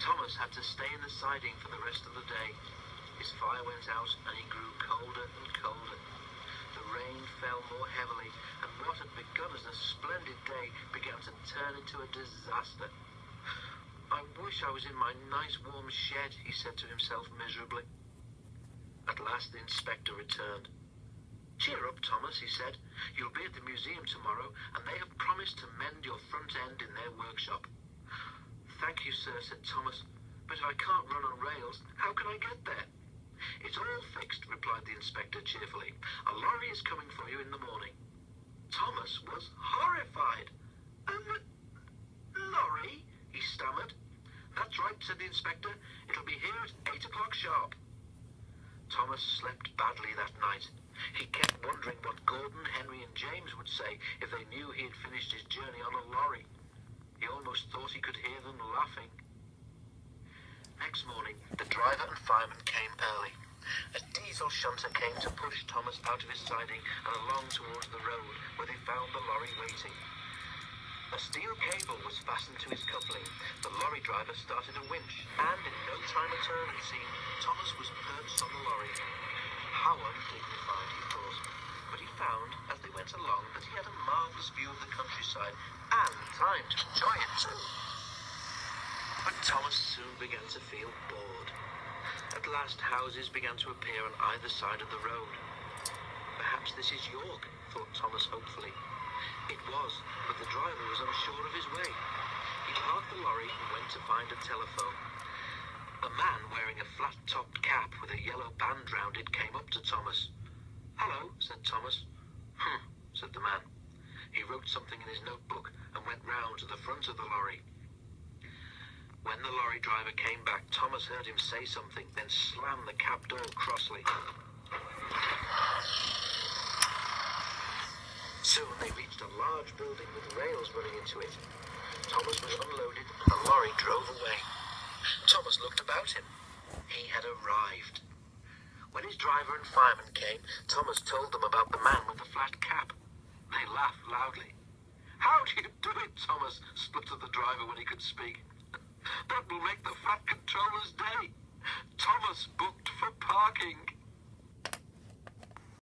Thomas had to stay in the siding for the rest of the day. His fire went out and he grew colder and colder. The rain fell more heavily, and what had begun as a splendid day began to turn into a disaster. I wish I was in my nice warm shed, he said to himself miserably. At last the inspector returned. Cheer up, Thomas, he said. You'll be at the museum tomorrow, and they have promised to mend your front end in their workshop. Thank you, sir, said Thomas, but if I can't run on rails, how can I get there? It's all fixed, replied the inspector cheerfully. A lorry is coming for you in the morning. Thomas was horrified. Lorry? He stammered. That's right, said the inspector. It'll be here at 8 o'clock sharp. Thomas slept badly that night. He kept wondering what Gordon, Henry and James would say if they knew he had finished his journey on a lorry. He almost thought he could hear them laughing. Next morning, the driver and fireman came early. A diesel shunter came to push Thomas out of his siding and along towards the road, where they found the lorry waiting. A steel cable was fastened to his coupling. The lorry driver started a winch, and in no time at all, it seemed, Thomas was perched on the lorry. How undignified, he thought. But he found, as they went along, that he had a marvellous view of the countryside, and time to enjoy it too. But Thomas soon began to feel bored. At last houses began to appear on either side of the road. Perhaps this is York, thought Thomas hopefully. It was, but the driver was unsure of his way. He parked the lorry and went to find a telephone. A man wearing a flat-topped cap with a yellow band round it came up to Thomas. "Hello," said Thomas. Said the man. He wrote something in his notebook and went round to the front of the lorry. When the lorry driver came back, Thomas heard him say something, then slam the cab door crossly. Soon they reached a large building with rails running into it. Thomas was unloaded and the lorry drove away. Thomas looked about him. He had arrived. When his driver and fireman came, Thomas told them about the man with the flat cap. They laughed loudly. "How do you do it, Thomas?" spluttered the driver when he could speak. "That will make the flat controller's day. Thomas booked for parking."